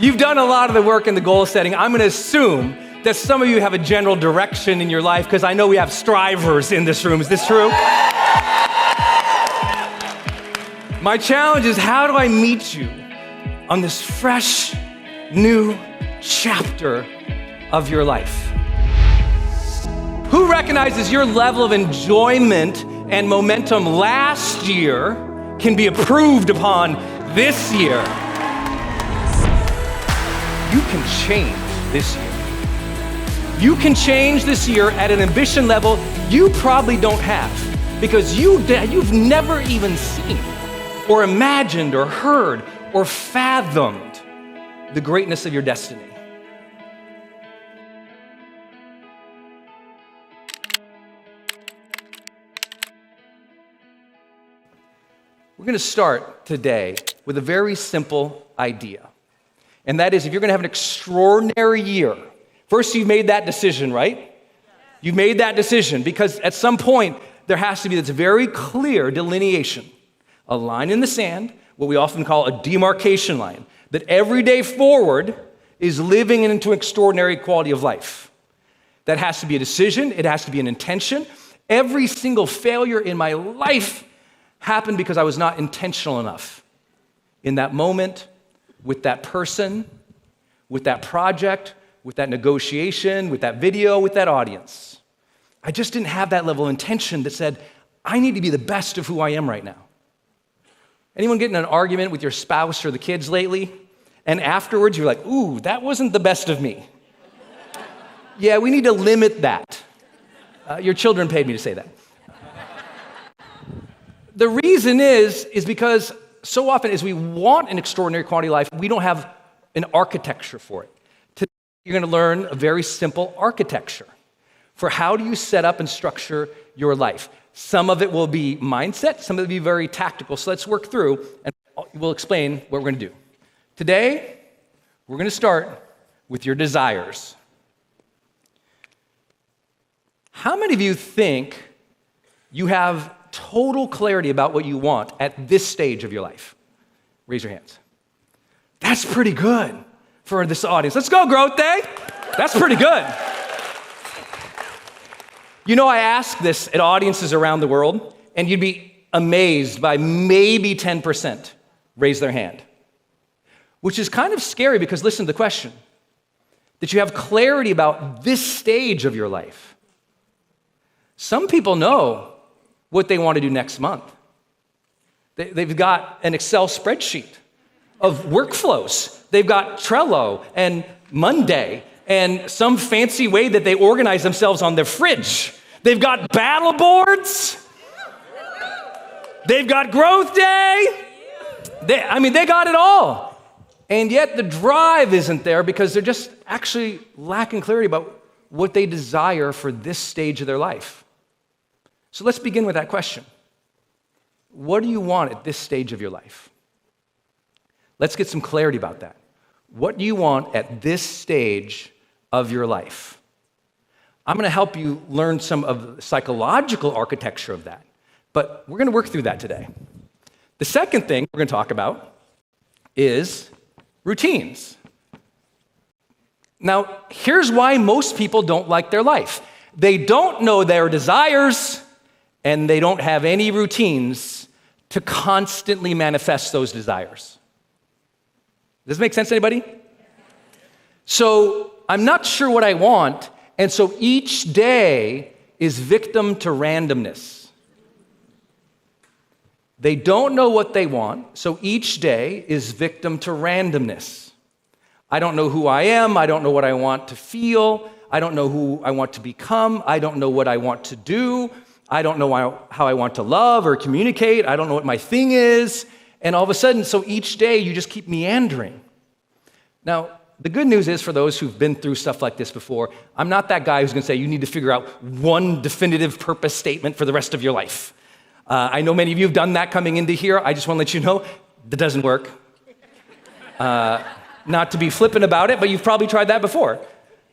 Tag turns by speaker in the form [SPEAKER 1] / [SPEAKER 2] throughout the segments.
[SPEAKER 1] You've done a lot of the work in the goal setting. I'm going to assume that some of you have a general direction in your life because I know we have strivers in this room. Is this true? My challenge is, how do I meet you on this fresh, new chapter of your life? Who recognizes your level of enjoyment and momentum last year can be improved upon this year? You can change this year. You can change this year at an ambition level you probably don't have because you've never even seen or imagined or heard or fathomed the greatness of your destiny. We're going to start today with a very simple idea. And that is, if you're going to have an extraordinary year, first you've made that decision, right? You've made that decision because at some point there has to be this very clear delineation, a line in the sand, what we often call a demarcation line, that every day forward is living into extraordinary quality of life. That has to be a decision. It has to be an intention. Every single failure in my life happened because I was not intentional enough in that moment, with that person, with that project, with that negotiation, with that video, with that audience. I just didn't have that level of intention that said, I need to be the best of who I am right now. Anyone get in an argument with your spouse or the kids lately? And afterwards you're like, ooh, that wasn't the best of me. Yeah, we need to limit that. Your children paid me to say that. The reason is because so often as we want an extraordinary quality of life, we don't have an architecture for it. Today, you're going to learn a very simple architecture for how do you set up and structure your life. Some of it will be mindset, some of it will be very tactical. So let's work through and we'll explain what we're going to do. Today, we're going to start with your desires. How many of you think you have total clarity about what you want at this stage of your life? Raise your hands. That's pretty good for this audience. Let's go, Growth Day. That's pretty good. You know, I ask this at audiences around the world, and you'd be amazed by maybe 10% raise their hand, which is kind of scary because listen to the question, that you have clarity about this stage of your life. Some people know what they want to do next month. They've got an Excel spreadsheet of workflows. They've got Trello and Monday and some fancy way that they organize themselves on their fridge. They've got battle boards. They've got Growth Day. They got it all. And yet the drive isn't there because they're just actually lacking clarity about what they desire for this stage of their life. So let's begin with that question. What do you want at this stage of your life? Let's get some clarity about that. What do you want at this stage of your life? I'm going to help you learn some of the psychological architecture of that, but we're going to work through that today. The second thing we're going to talk about is routines. Now, here's why most people don't like their life. They don't know their desires, and they don't have any routines to constantly manifest those desires. Does this make sense to anybody? So I'm not sure what I want, and so each day is victim to randomness. They don't know what they want, so each day is victim to randomness. I don't know who I am, I don't know what I want to feel, I don't know who I want to become, I don't know what I want to do, I don't know how I want to love or communicate. I don't know what my thing is. And all of a sudden, so each day you just keep meandering. Now, the good news is for those who've been through stuff like this before, I'm not that guy who's going to say you need to figure out one definitive purpose statement for the rest of your life. I know many of you have done that coming into here. I just want to let you know that doesn't work. Not to be flippant about it, but you've probably tried that before.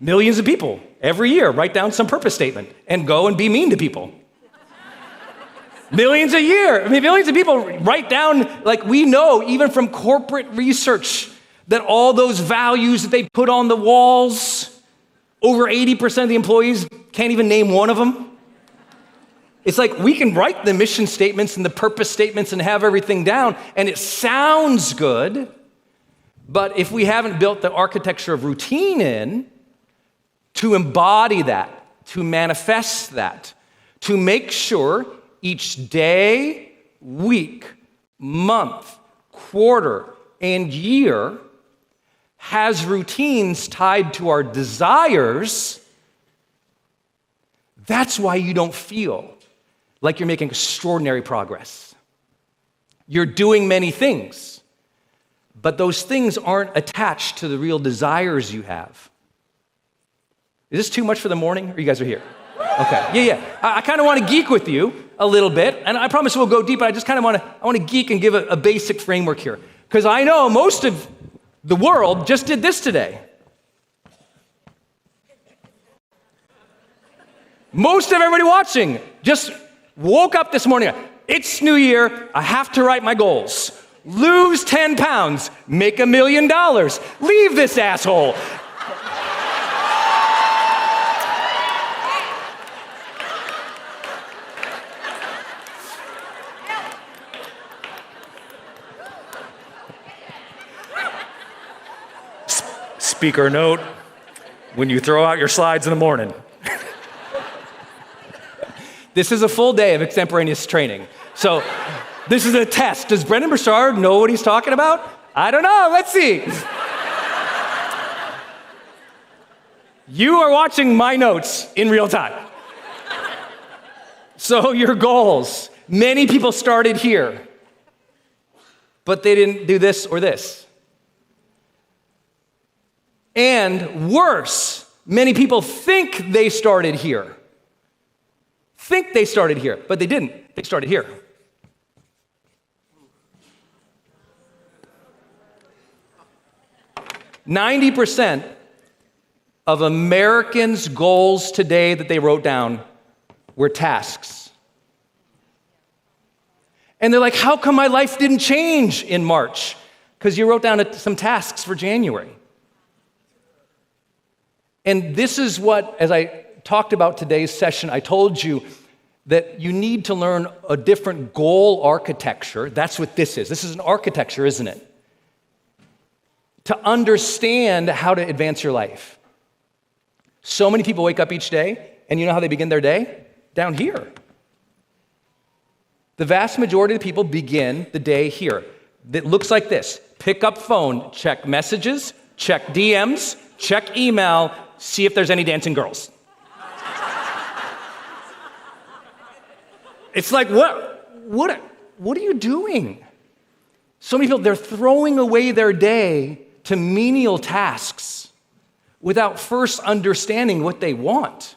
[SPEAKER 1] Millions of people every year write down some purpose statement and go and be mean to people. Millions a year. Millions of people write down, like we know, even from corporate research, that all those values that they put on the walls, over 80% of the employees can't even name one of them. It's like we can write the mission statements and the purpose statements and have everything down, and it sounds good, but if we haven't built the architecture of routine in to embody that, to manifest that, to make sure each day, week, month, quarter, and year has routines tied to our desires, that's why you don't feel like you're making extraordinary progress. You're doing many things, but those things aren't attached to the real desires you have. Is this too much for the morning, or you guys are here? Okay, yeah. I kind of want to geek with you a little bit, and I promise we'll go deep, but I just kind of want to geek and give a basic framework here. Because I know most of the world just did this today. Most of everybody watching just woke up this morning. It's New Year, I have to write my goals. Lose 10 pounds, make $1 million. Leave this asshole. Speaker note, when you throw out your slides in the morning. This is a full day of extemporaneous training. So this is a test. Does Brendon Burchard know what he's talking about? I don't know. Let's see. You are watching my notes in real time. So your goals. Many people started here, but they didn't do this or this. And worse, many people think they started here. But they didn't. They started here. %90 of Americans' goals today that they wrote down were tasks. And they're like, how come my life didn't change in March? Because you wrote down some tasks for January. And this is what, as I talked about today's session, I told you that you need to learn a different goal architecture. That's what this is. This is an architecture, isn't it? To understand how to advance your life. So many people wake up each day, and you know how they begin their day? Down here. The vast majority of the people begin the day here. It looks like this. Pick up phone, check messages, check DMs, check email, see if there's any dancing girls. It's like, what are you doing? So many people, they're throwing away their day to menial tasks without first understanding what they want.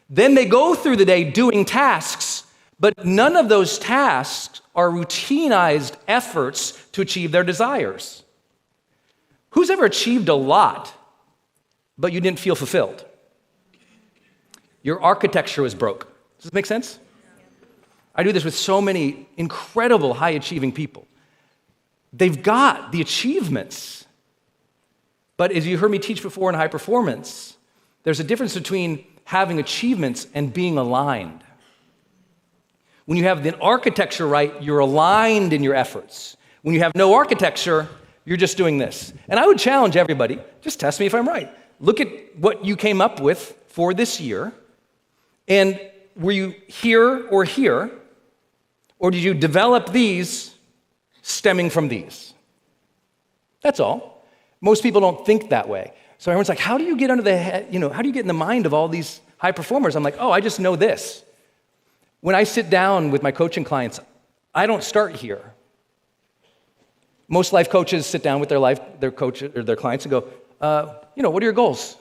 [SPEAKER 1] Then they go through the day doing tasks, but none of those tasks are routinized efforts to achieve their desires. Who's ever achieved a lot, but you didn't feel fulfilled? Your architecture was broke. Does this make sense? I do this with so many incredible high-achieving people. They've got the achievements, but as you heard me teach before in high performance, there's a difference between having achievements and being aligned. When you have the architecture right, you're aligned in your efforts. When you have no architecture, you're just doing this. And I would challenge everybody, just test me if I'm right. Look at what you came up with for this year, and were you here, or did you develop these stemming from these? That's all. Most people don't think that way. So everyone's like, how do you get under the head, how do you get in the mind of all these high performers? I'm like, oh, I just know this. When I sit down with my coaching clients, I don't start here. Most life coaches sit down with their clients and go, what are your goals?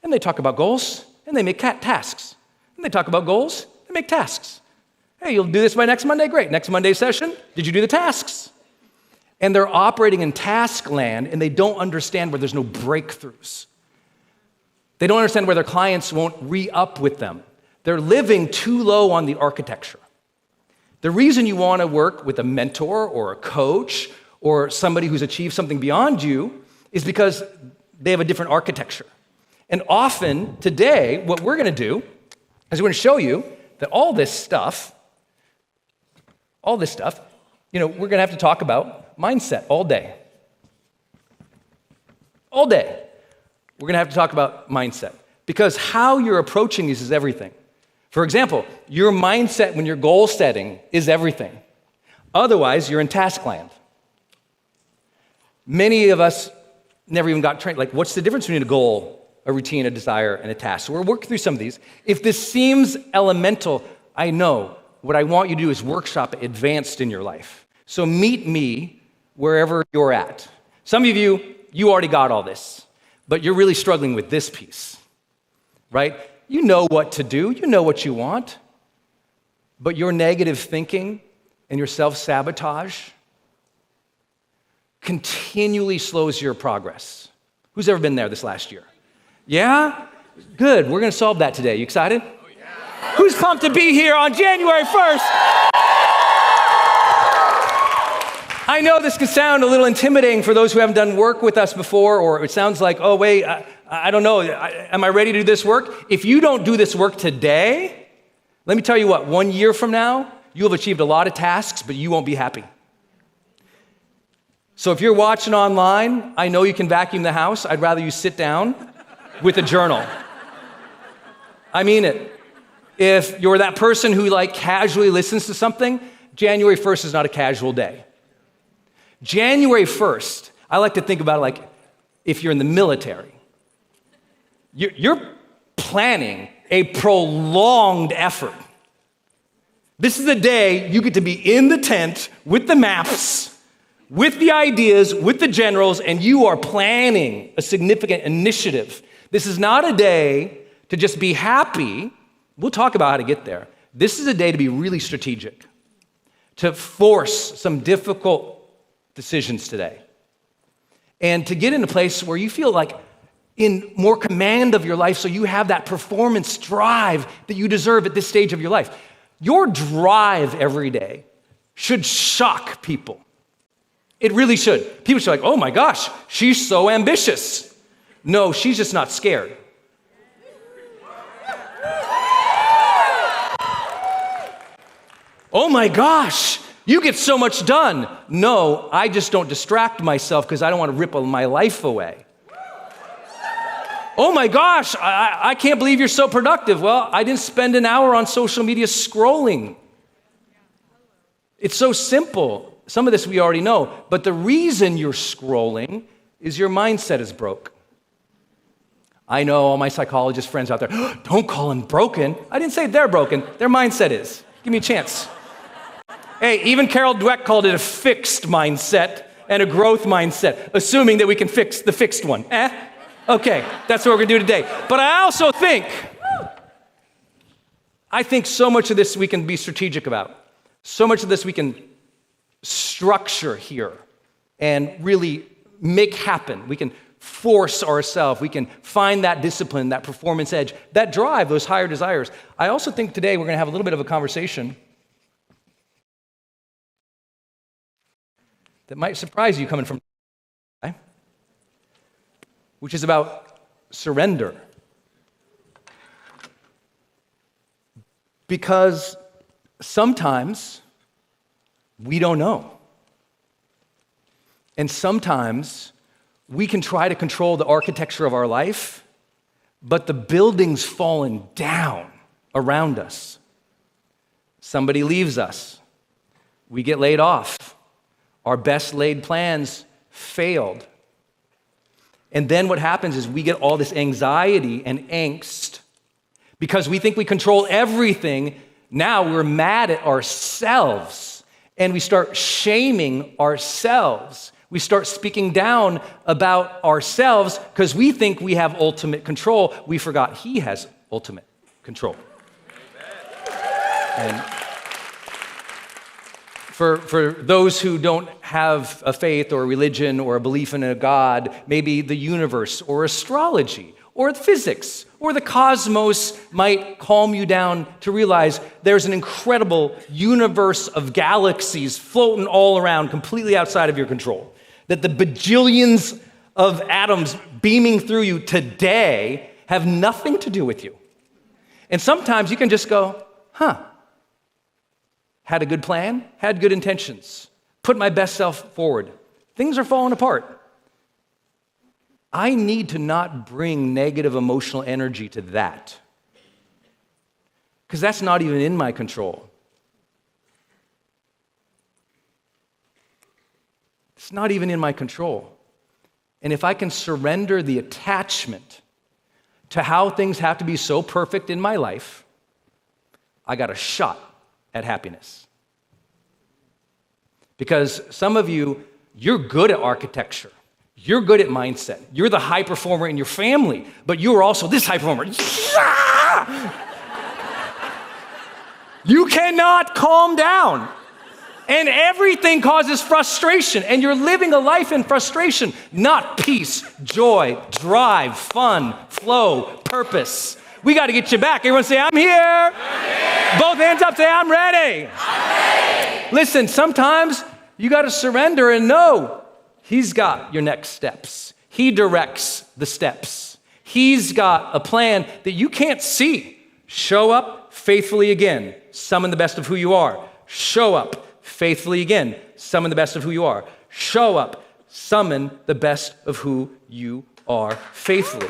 [SPEAKER 1] And they talk about goals, and they make tasks. And they talk about goals, they make tasks. Hey, you'll do this by next Monday? Great. Next Monday session, did you do the tasks? And they're operating in task land, and they don't understand where there's no breakthroughs. They don't understand where their clients won't re-up with them. They're living too low on the architecture. The reason you want to work with a mentor or a coach or somebody who's achieved something beyond you is because they have a different architecture. And often today, what we're going to do is we're going to show you that all this stuff, we're going to have to talk about mindset all day. All day. We're going to have to talk about mindset because how you're approaching these is everything. For example, your mindset when you're goal setting is everything. Otherwise, you're in task land. Many of us never even got trained. Like, what's the difference between a goal, a routine, a desire, and a task? So we're working through some of these. If this seems elemental, I know. What I want you to do is workshop it advanced in your life. So meet me wherever you're at. Some of you already got all this, but you're really struggling with this piece, right? You know what to do. You know what you want. But your negative thinking and your self-sabotage continually slows your progress. Who's ever been there this last year? Yeah? Good. We're going to solve that today. You excited? Oh, yeah. Who's pumped to be here on January 1st? I know this can sound a little intimidating for those who haven't done work with us before, or it sounds like, oh, wait, I don't know. Am I ready to do this work? If you don't do this work today, let me tell you what, 1 year from now, you'll have achieved a lot of tasks, but you won't be happy. So if you're watching online, I know you can vacuum the house. I'd rather you sit down with a journal. I mean it. If you're that person who casually listens to something, January 1st is not a casual day. January 1st, I like to think about it like if you're in the military. You're planning a prolonged effort. This is the day you get to be in the tent with the maps, with the ideas, with the generals, and you are planning a significant initiative. This is not a day to just be happy. We'll talk about how to get there. This is a day to be really strategic, to force some difficult decisions today, and to get in a place where you feel like in more command of your life so you have that performance drive that you deserve at this stage of your life. Your drive every day should shock people. It really should. People should be like, oh my gosh, she's so ambitious. No, she's just not scared. Oh my gosh, you get so much done. No, I just don't distract myself because I don't want to rip my life away. Oh my gosh, I can't believe you're so productive. Well, I didn't spend an hour on social media scrolling. It's so simple. Some of this we already know, but the reason you're scrolling is your mindset is broke. I know all my psychologist friends out there, don't call them broken. I didn't say they're broken, their mindset is. Give me a chance. Hey, even Carol Dweck called it a fixed mindset and a growth mindset, assuming that we can fix the fixed one. Okay, that's what we're gonna do today. But I also think so much of this we can be strategic about. So much of this we can structure here and really make happen. We can force ourselves. We can find that discipline, that performance edge, that drive, those higher desires. I also think today we're gonna have a little bit of a conversation that might surprise you coming from, which is about surrender. Because sometimes we don't know. And sometimes we can try to control the architecture of our life, but the building's fallen down around us. Somebody leaves us. We get laid off. Our best laid plans failed. And then what happens is we get all this anxiety and angst because we think we control everything. Now we're mad at ourselves and we start shaming ourselves. We start speaking down about ourselves because we think we have ultimate control. We forgot He has ultimate control. And for those who don't have a faith or a religion or a belief in a God, maybe the universe or astrology or physics or the cosmos might calm you down to realize there's an incredible universe of galaxies floating all around, completely outside of your control. That the bajillions of atoms beaming through you today have nothing to do with you. And sometimes you can just go, had a good plan, had good intentions, put my best self forward. Things are falling apart. I need to not bring negative emotional energy to that, because that's not even in my control. It's not even in my control. And if I can surrender the attachment to how things have to be so perfect in my life, I got a shot at happiness. Because some of you, you're good at architecture. You're good at mindset. You're the high performer in your family, but you're also this high performer. You cannot calm down. And everything causes frustration, and you're living a life in frustration, not peace, joy, drive, fun, flow, purpose. We got to get you back. Everyone say, I'm here. I'm here. Both hands up, say, I'm ready. I'm ready. Listen, sometimes you got to surrender and know He's got your next steps. He directs the steps. He's got a plan that you can't see. Show up faithfully again. Summon the best of who you are. Show up faithfully again. Summon the best of who you are. Show up. Summon the best of who you are faithfully.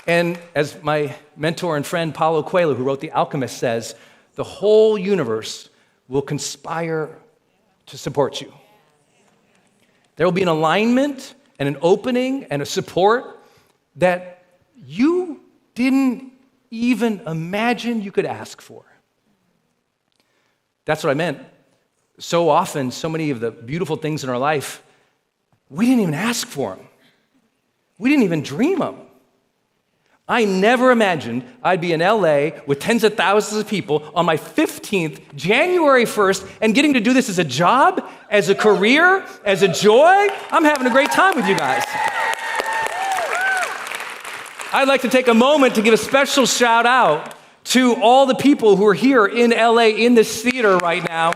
[SPEAKER 1] And as my mentor and friend Paulo Coelho, who wrote The Alchemist, says, the whole universe will conspire to support you. There will be an alignment and an opening and a support that you didn't even imagine you could ask for. That's what I meant. So often, so many of the beautiful things in our life, we didn't even ask for them. We didn't even dream them. I never imagined I'd be in LA with tens of thousands of people on my 15th, January 1st, and getting to do this as a job, as a career, as a joy. I'm having a great time with you guys. I'd like to take a moment to give a special shout out to all the people who are here in LA in this theater right now.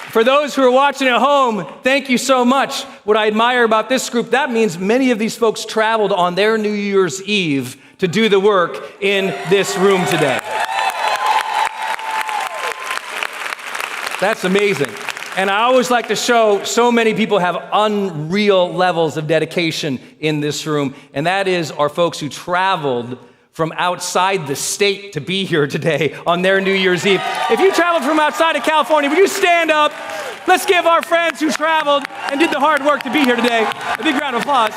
[SPEAKER 1] For those who are watching at home, thank you so much. What I admire about this group, that means many of these folks traveled on their New Year's Eve to do the work in this room today. That's amazing. And I always like to show so many people have unreal levels of dedication in this room, and that is our folks who traveled from outside the state to be here today on their New Year's Eve. If you traveled from outside of California, would you stand up? Let's give our friends who traveled and did the hard work to be here today a big round of applause.